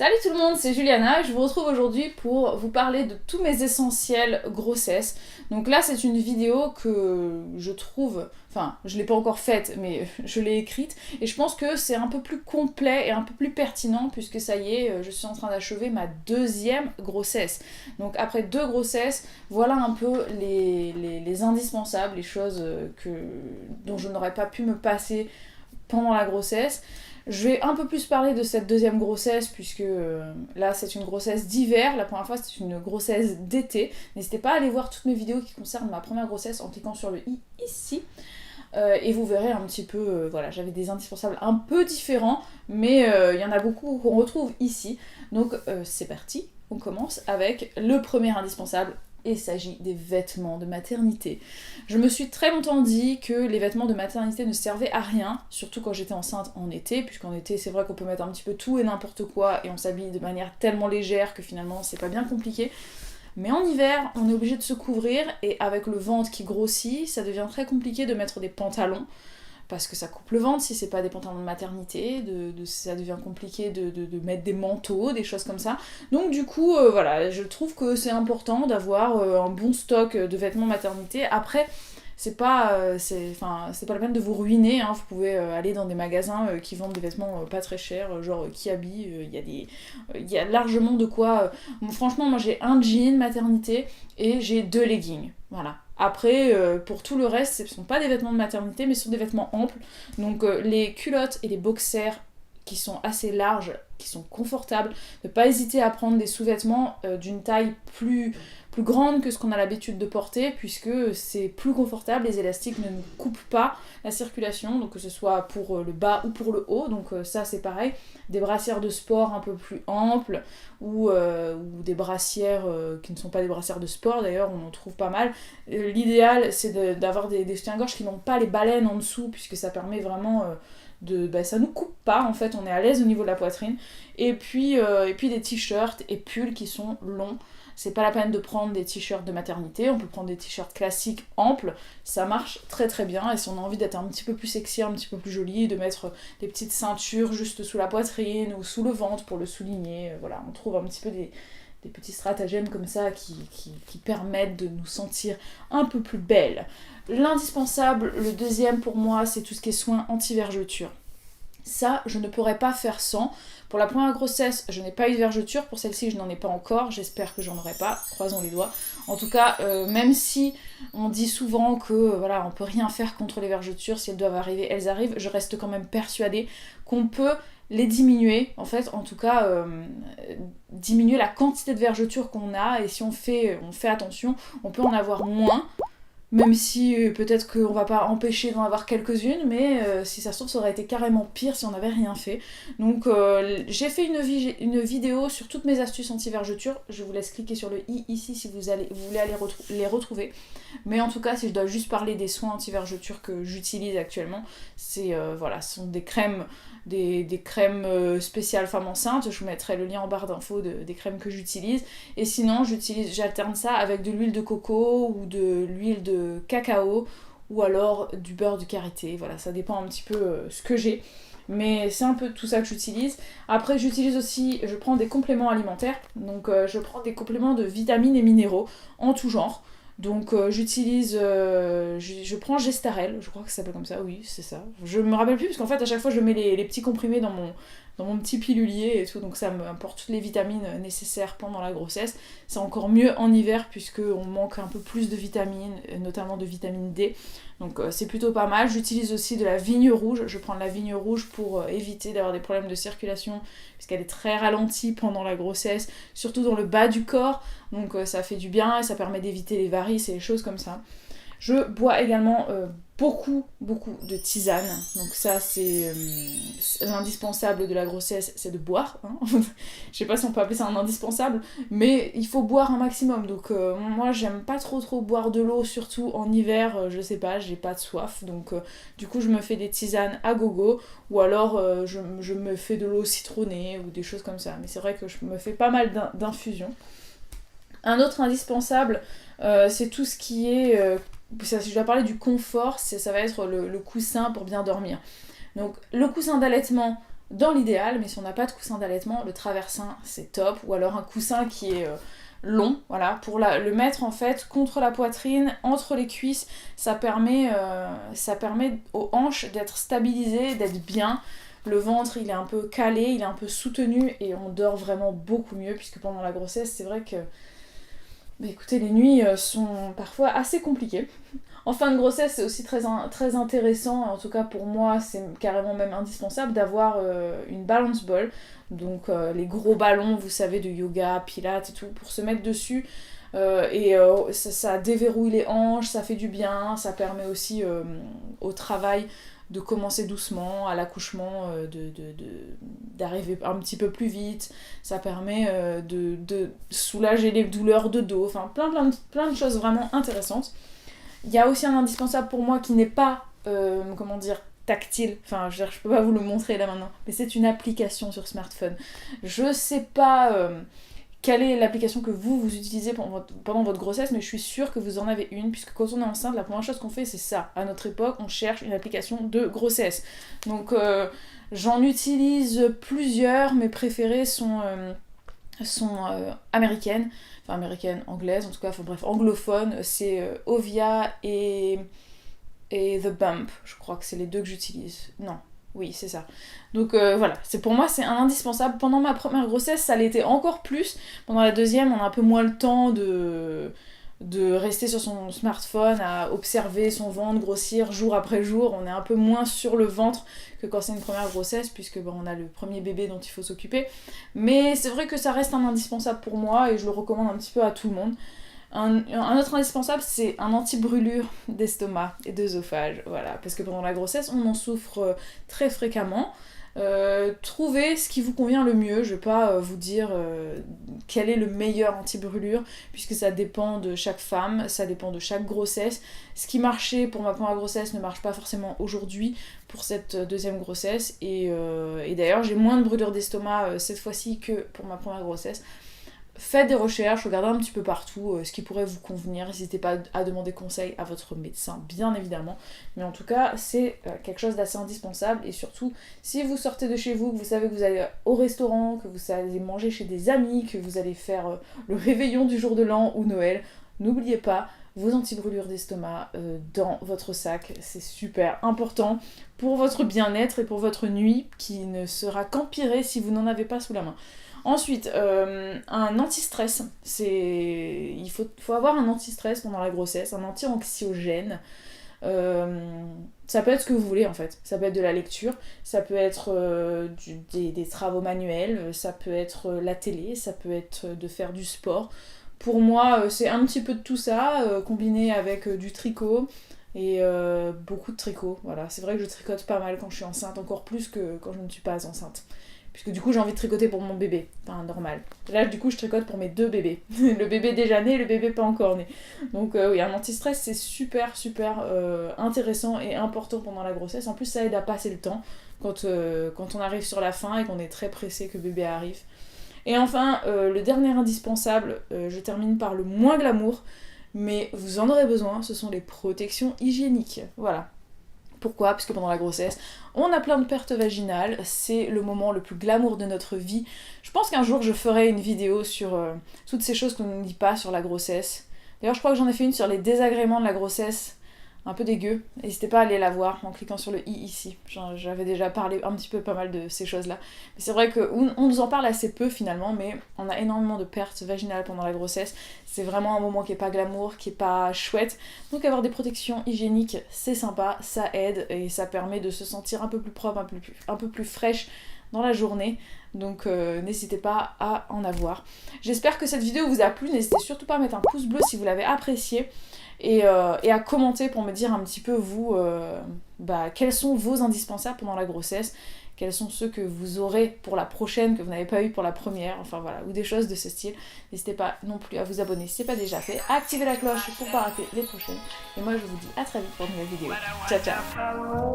Salut tout le monde, c'est Juliana et je vous retrouve aujourd'hui pour vous parler de tous mes essentiels grossesse. Donc là c'est une vidéo que je trouve, enfin je l'ai pas encore faite mais je l'ai écrite et je pense que c'est un peu plus complet et un peu plus pertinent puisque ça y est, je suis en train d'achever ma deuxième grossesse. Donc après 2 grossesses, voilà un peu les indispensables, les choses dont je n'aurais pas pu me passer pendant la grossesse. Je vais un peu plus parler de cette deuxième grossesse puisque là c'est une grossesse d'hiver, la première fois c'était une grossesse d'été. N'hésitez pas à aller voir toutes mes vidéos qui concernent ma première grossesse en cliquant sur le i ici. Et vous verrez un petit peu, voilà, j'avais des indispensables un peu différents, mais il y en a beaucoup qu'on retrouve ici. Donc c'est parti, on commence avec le premier indispensable. Et il s'agit des vêtements de maternité. Je me suis très longtemps dit que les vêtements de maternité ne servaient à rien, surtout quand j'étais enceinte en été, puisqu'en été c'est vrai qu'on peut mettre un petit peu tout et n'importe quoi, et on s'habille de manière tellement légère que finalement c'est pas bien compliqué. Mais en hiver, on est obligé de se couvrir, et avec le ventre qui grossit, ça devient très compliqué de mettre des pantalons, parce que ça coupe le ventre si c'est pas des pantalons de maternité, ça devient compliqué de mettre des manteaux, des choses comme ça. Donc du coup, voilà, je trouve que c'est important d'avoir un bon stock de vêtements maternité. Après, c'est pas la peine de vous ruiner, hein. Vous pouvez aller dans des magasins qui vendent des vêtements pas très chers, genre Kiabi, il y a largement de quoi... franchement, moi j'ai un jean maternité et j'ai 2 leggings, voilà. Après, pour tout le reste, ce ne sont pas des vêtements de maternité, mais ce sont des vêtements amples. Donc les culottes et les boxers qui sont assez larges, qui sont confortables, ne pas hésiter à prendre des sous-vêtements d'une taille plus grande que ce qu'on a l'habitude de porter, puisque c'est plus confortable, les élastiques ne nous coupent pas la circulation, donc que ce soit pour le bas ou pour le haut, donc ça c'est pareil. Des brassières de sport un peu plus amples, ou des brassières qui ne sont pas des brassières de sport, d'ailleurs on en trouve pas mal. L'idéal c'est d'avoir des soutiens-gorge qui n'ont pas les baleines en dessous, puisque ça permet vraiment... ça nous coupe pas, en fait, on est à l'aise au niveau de la poitrine. Et puis des t-shirts et pulls qui sont longs. C'est pas la peine de prendre des t-shirts de maternité, on peut prendre des t-shirts classiques amples, ça marche très très bien. Et si on a envie d'être un petit peu plus sexy, un petit peu plus jolie, de mettre des petites ceintures juste sous la poitrine ou sous le ventre pour le souligner, voilà, on trouve un petit peu des petits stratagèmes comme ça qui permettent de nous sentir un peu plus belles. L'indispensable, le deuxième pour moi, c'est tout ce qui est soins anti-vergeture. Ça, je ne pourrais pas faire sans. Pour la première grossesse, je n'ai pas eu de vergeture. Pour celle-ci, je n'en ai pas encore. J'espère que j'en aurai pas. Croisons les doigts. En tout cas, même si on dit souvent que voilà, on peut rien faire contre les vergetures, si elles doivent arriver, elles arrivent, je reste quand même persuadée qu'on peut les diminuer, en fait, en tout cas, diminuer la quantité de vergetures qu'on a, et si on fait attention, on peut en avoir moins. Même si peut-être qu'on va pas empêcher d'en avoir quelques-unes, mais si ça se trouve, ça aurait été carrément pire si on n'avait rien fait. Donc j'ai fait une vidéo sur toutes mes astuces anti-vergeture. Je vous laisse cliquer sur le i ici si vous voulez aller les retrouver. Mais en tout cas, si je dois juste parler des soins anti-vergeture que j'utilise actuellement, ce sont des crèmes, des crèmes spéciales femmes enceintes. Je vous mettrai le lien en barre d'infos des crèmes que j'utilise. Et sinon, j'alterne ça avec de l'huile de coco ou de l'huile de cacao ou alors du beurre de karité. Voilà, ça dépend un petit peu ce que j'ai. Mais c'est un peu tout ça que j'utilise. Après, j'utilise aussi, je prends des compléments alimentaires. Donc, je prends des compléments de vitamines et minéraux en tout genre. Donc je prends Gestarel, je crois que ça s'appelle comme ça, oui, c'est ça. Je me rappelle plus parce qu'en fait à chaque fois je mets les petits comprimés dans mon petit pilulier et tout, donc ça me apporte toutes les vitamines nécessaires pendant la grossesse. C'est encore mieux en hiver puisqu'on manque un peu plus de vitamines, notamment de vitamine D. Donc c'est plutôt pas mal. J'utilise aussi de la vigne rouge, je prends de la vigne rouge pour éviter d'avoir des problèmes de circulation puisqu'elle est très ralentie pendant la grossesse, surtout dans le bas du corps. Donc ça fait du bien et ça permet d'éviter les varices et les choses comme ça. Je bois également beaucoup de tisane. Donc ça c'est l'indispensable de la grossesse, c'est de boire. Hein. Je sais pas si on peut appeler ça un indispensable, mais il faut boire un maximum. Donc moi j'aime pas trop boire de l'eau, surtout en hiver, je sais pas, j'ai pas de soif. Donc du coup je me fais des tisanes à gogo, ou alors je me fais de l'eau citronnée ou des choses comme ça. Mais c'est vrai que je me fais pas mal d'infusions. Un autre indispensable, c'est tout ce qui est... si je dois parler du confort, ça va être le coussin pour bien dormir. Donc le coussin d'allaitement, dans l'idéal, mais si on n'a pas de coussin d'allaitement, le traversin c'est top, ou alors un coussin qui est long, voilà, pour le mettre en fait contre la poitrine, entre les cuisses, ça permet aux hanches d'être stabilisées, d'être bien. Le ventre il est un peu calé, il est un peu soutenu et on dort vraiment beaucoup mieux, puisque pendant la grossesse c'est vrai que bah, écoutez, les nuits sont parfois assez compliquées. En fin de grossesse, c'est aussi très intéressant, en tout cas pour moi, c'est carrément même indispensable d'avoir une balance ball. Donc les gros ballons, vous savez, de yoga, pilates et tout, pour se mettre dessus. Ça déverrouille les hanches, ça fait du bien, ça permet aussi au travail de commencer doucement, à l'accouchement, d'arriver un petit peu plus vite. Ça permet de soulager les douleurs de dos, enfin plein de choses vraiment intéressantes. Il y a aussi un indispensable pour moi qui n'est pas, tactile. Enfin, je peux pas vous le montrer là maintenant. Mais c'est une application sur smartphone. Je sais pas quelle est l'application que vous utilisez pendant votre grossesse, mais je suis sûre que vous en avez une, puisque quand on est enceinte, la première chose qu'on fait, c'est ça. À notre époque, on cherche une application de grossesse. Donc, j'en utilise plusieurs. Mes préférées sont américaines. Enfin, américaines, anglaises, en tout cas, enfin bref, anglophones. C'est Ovia et The Bump. Je crois que c'est les deux que j'utilise. Non. Oui, c'est ça. Donc voilà, pour moi c'est un indispensable. Pendant ma première grossesse, ça l'était encore plus. Pendant la deuxième, on a un peu moins le temps de rester sur son smartphone, à observer son ventre grossir jour après jour. On est un peu moins sur le ventre que quand c'est une première grossesse, puisque on a le premier bébé dont il faut s'occuper. Mais c'est vrai que ça reste un indispensable pour moi et je le recommande un petit peu à tout le monde. Un autre indispensable, c'est un anti-brûlure d'estomac et d'œsophage, voilà, parce que pendant la grossesse, on en souffre très fréquemment. Trouvez ce qui vous convient le mieux, je vais pas vous dire quel est le meilleur anti-brûlure, puisque ça dépend de chaque femme, ça dépend de chaque grossesse. Ce qui marchait pour ma première grossesse ne marche pas forcément aujourd'hui pour cette deuxième grossesse, et d'ailleurs j'ai moins de brûlure d'estomac cette fois-ci que pour ma première grossesse. Faites des recherches, regardez un petit peu partout ce qui pourrait vous convenir, n'hésitez pas à demander conseil à votre médecin, bien évidemment, mais en tout cas c'est quelque chose d'assez indispensable. Et surtout, si vous sortez de chez vous, que vous savez que vous allez au restaurant, que vous allez manger chez des amis, que vous allez faire le réveillon du jour de l'an ou Noël, n'oubliez pas vos anti-brûlures d'estomac dans votre sac, c'est super important pour votre bien-être et pour votre nuit qui ne sera qu'empirée si vous n'en avez pas sous la main. Ensuite, un anti-stress, il faut avoir un anti-stress pendant la grossesse, un anti-anxiogène. Ça peut être ce que vous voulez en fait, ça peut être de la lecture, ça peut être des travaux manuels, ça peut être la télé, ça peut être de faire du sport. Pour moi, c'est un petit peu de tout ça, combiné avec du tricot et beaucoup de tricot. Voilà, c'est vrai que je tricote pas mal quand je suis enceinte, encore plus que quand je ne suis pas enceinte. Puisque du coup j'ai envie de tricoter pour mon bébé, enfin normal. Là du coup je tricote pour mes deux bébés. Le bébé déjà né et le bébé pas encore né. Donc oui, un anti-stress c'est super intéressant et important pendant la grossesse. En plus ça aide à passer le temps quand on arrive sur la fin et qu'on est très pressé que bébé arrive. Et enfin, le dernier indispensable, je termine par le moins glamour, mais vous en aurez besoin, ce sont les protections hygiéniques. Voilà. Pourquoi ? Parce que pendant la grossesse, on a plein de pertes vaginales, c'est le moment le plus glamour de notre vie. Je pense qu'un jour je ferai une vidéo sur toutes ces choses qu'on ne dit pas sur la grossesse. D'ailleurs je crois que j'en ai fait une sur les désagréments de la grossesse, un peu dégueu. N'hésitez pas à aller la voir en cliquant sur le i ici. J'avais déjà parlé un petit peu pas mal de ces choses-là. Mais c'est vrai qu'on nous en parle assez peu finalement, mais on a énormément de pertes vaginales pendant la grossesse. C'est vraiment un moment qui est pas glamour, qui est pas chouette. Donc avoir des protections hygiéniques, c'est sympa, ça aide et ça permet de se sentir un peu plus propre, un peu plus fraîche dans la journée. Donc n'hésitez pas à en avoir. J'espère que cette vidéo vous a plu. N'hésitez surtout pas à mettre un pouce bleu si vous l'avez apprécié. Et à commenter pour me dire un petit peu vous quels sont vos indispensables pendant la grossesse, quels sont ceux que vous aurez pour la prochaine que vous n'avez pas eu pour la première, enfin voilà, ou des choses de ce style. N'hésitez pas non plus à vous abonner si c'est pas déjà fait, activez la cloche pour pas rater les prochaines, et moi je vous dis à très vite pour une nouvelle vidéo. Ciao ciao.